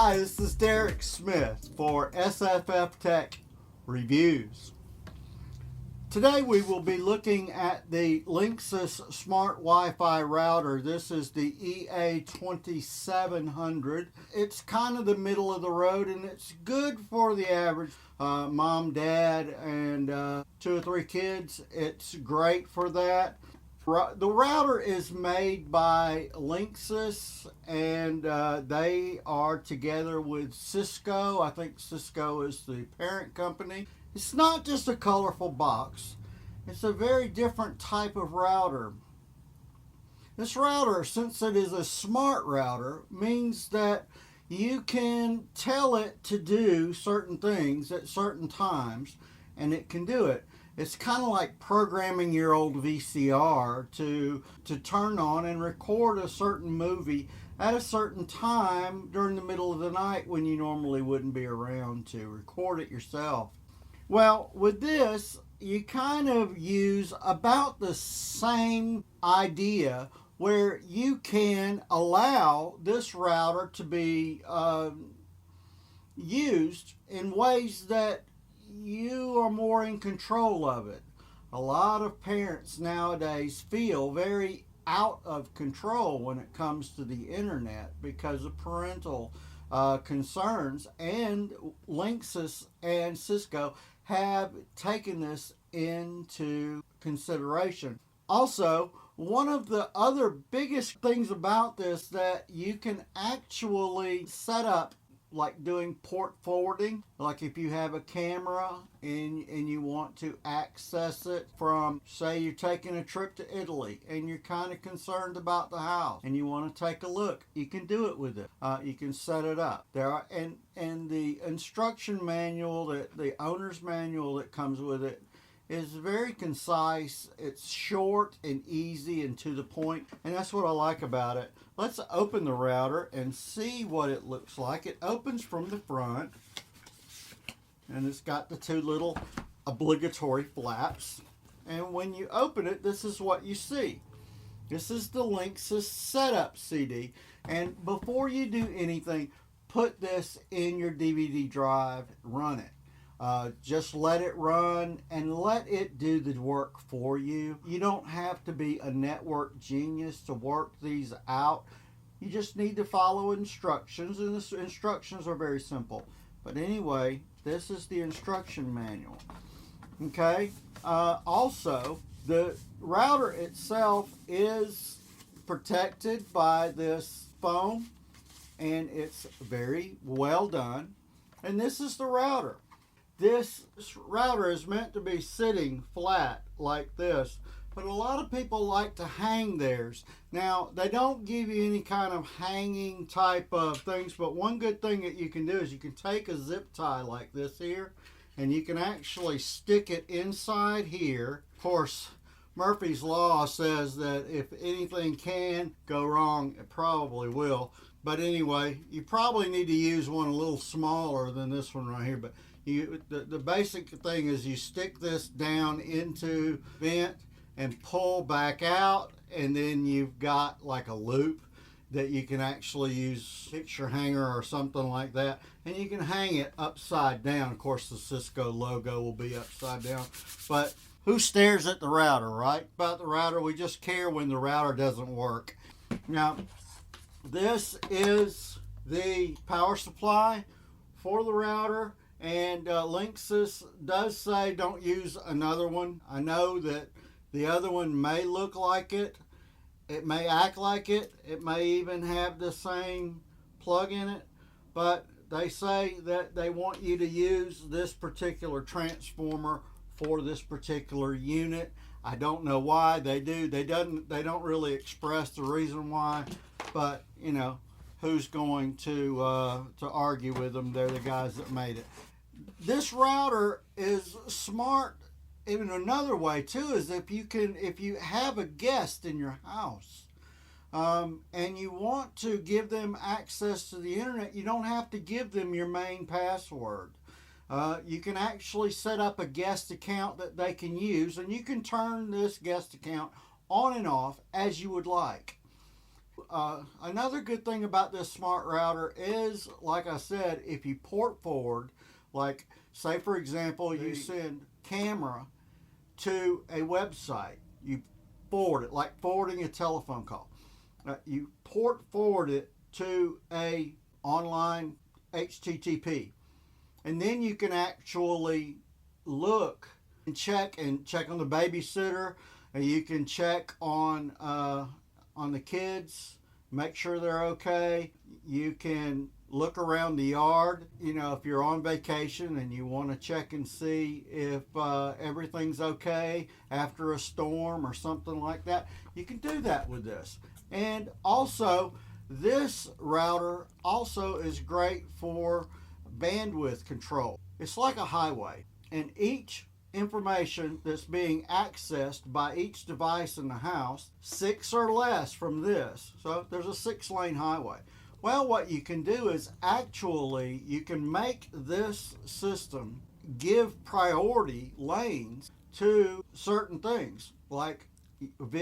Hi, this is Derek Smith for SFF-Tek Reviews. Today we will be looking at the Linksys Smart Wi-Fi router. This is the EA2700. It's kind of the middle of the road and it's good for the average mom, dad, and 2 or 3 kids. It's great for that. The router is made by Linksys, and they are together with Cisco. I think Cisco is the parent company. It's not just a colorful box. It's a very different type of router. This router, since it is a smart router, means that you can tell it to do certain things at certain times, and it can do it. It's kind of like programming your old VCR to turn on and record a certain movie at a certain time during the middle of the night when you normally wouldn't be around to record it yourself. Well, with this, you kind of use about the same idea where you can allow this router to be used in ways that you are more in control of it. A lot of parents nowadays feel very out of control when it comes to the internet because of parental concerns, and Linksys and Cisco have taken this into consideration. Also, one of the other biggest things about this that you can actually set up, like doing port forwarding, like if you have a camera and you want to access it from, say you're taking a trip to Italy and you're kind of concerned about the house and you want to take a look, you can do it with it. You can set it up. There are, and the instruction manual, the owner's manual that comes with it, is very concise. It's short and easy and to the point, and that's what I like about it. Let's open the router and see what it looks like. It opens from the front, and it's got the 2 little obligatory flaps. And when you open it, this is what you see. This is the Linksys setup CD. And before you do anything, put this in your DVD drive, run it. Just let it run and let it do the work for you. You don't have to be a network genius to work these out. You just need to follow instructions, and the instructions are very simple. But anyway, this is the instruction manual. Okay. Also, the router itself is protected by this foam, and it's very well done. And this is the router. This router is meant to be sitting flat like this, but a lot of people like to hang theirs. Now, they don't give you any kind of hanging type of things, but one good thing that you can do is you can take a zip tie like this here, and you can actually stick it inside here. Of course, Murphy's Law says that if anything can go wrong, it probably will. But anyway, you probably need to use one a little smaller than this one right here, but the basic thing is you stick this down into vent and pull back out, and then you've got like a loop that you can actually use, picture hanger or something like that, and you can hang it upside down. Of course, the Cisco logo will be upside down, but who stares at the router, right? About the router, we just care when the router doesn't work. Now, this is the power supply for the router. And Linksys does say don't use another one. I know that the other one may look like it. It may act like it. It may even have the same plug in it. But they say that they want you to use this particular transformer for this particular unit. I don't know why they do. They don't really express the reason why. But, you know, who's going to argue with them? They're the guys that made it. This router is smart in another way too, is if you have a guest in your house and you want to give them access to the internet, you don't have to give them your main password. You can actually set up a guest account that they can use, and you can turn this guest account on and off as you would like. Another good thing about this smart router is, like I said, if you port forward, like say for example, you send camera to a website, you forward it, like forwarding a telephone call. You port forward it to a online HTTP, and then you can actually look and check on the babysitter, and you can check on the kids, make sure they're okay. You can look around the yard, you know, if you're on vacation and you want to check and see if everything's okay after a storm or something like that. You can do that with this. And also, this router also is great for bandwidth control. It's like a highway, and each information that's being accessed by each device in the house, 6 or less from this. So there's a 6-lane highway. Well, what you can do is actually you can make this system give priority lanes to certain things, like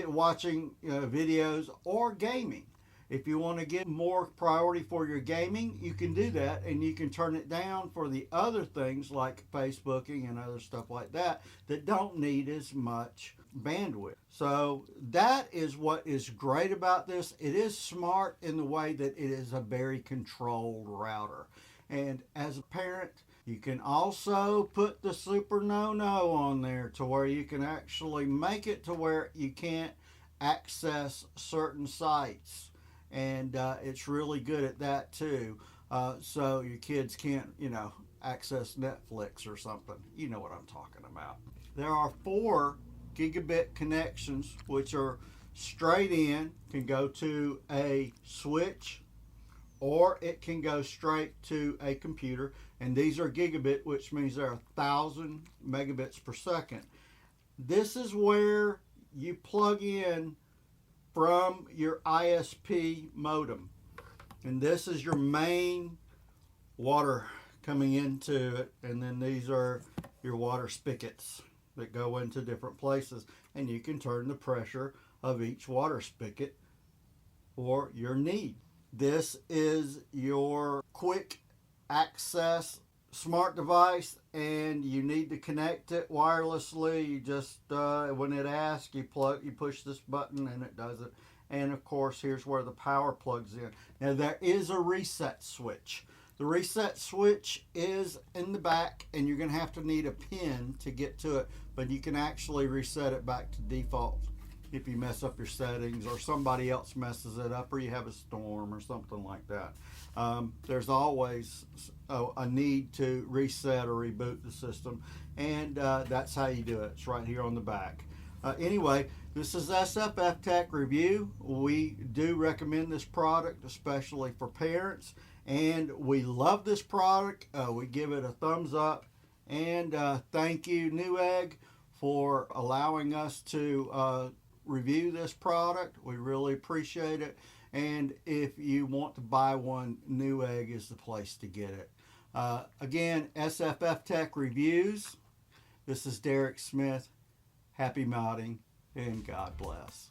watching videos or gaming. If you want to get more priority for your gaming, you can do that, and you can turn it down for the other things like Facebooking and other stuff like that that don't need as much bandwidth. So that is what is great about this. It is smart in the way that it is a very controlled router. And as a parent, you can also put the super no-no on there to where you can actually make it to where you can't access certain sites. And it's really good at that too. So your kids can't, access Netflix or something. You know what I'm talking about. There are 4 gigabit connections, which are straight in, can go to a switch, or it can go straight to a computer. And these are gigabit, which means they're 1,000 megabits per second. This is where you plug in from your ISP modem, and this is your main water coming into it, and then these are your water spigots that go into different places, and you can turn the pressure of each water spigot for your need. This is your quick access smart device, and you need to connect it wirelessly. You just when it asks, you push this button and it does it. And of course, here's where the power plugs in. Now there is a reset switch. The reset switch is in the back, and you're going to have to need a pin to get to it, but you can actually reset it back to default if you mess up your settings, or somebody else messes it up, or you have a storm or something like that. There's always a need to reset or reboot the system, and that's how you do it. It's right here on the back. Anyway, this is SFF-Tek review. We do recommend this product, especially for parents, and we love this product. We give it a thumbs up, and thank you, Newegg, for allowing us to review this product. We really appreciate it. And if you want to buy one, Newegg is the place to get it. Again, SFF-Tek reviews. This is Derek Smith. Happy modding, and God bless.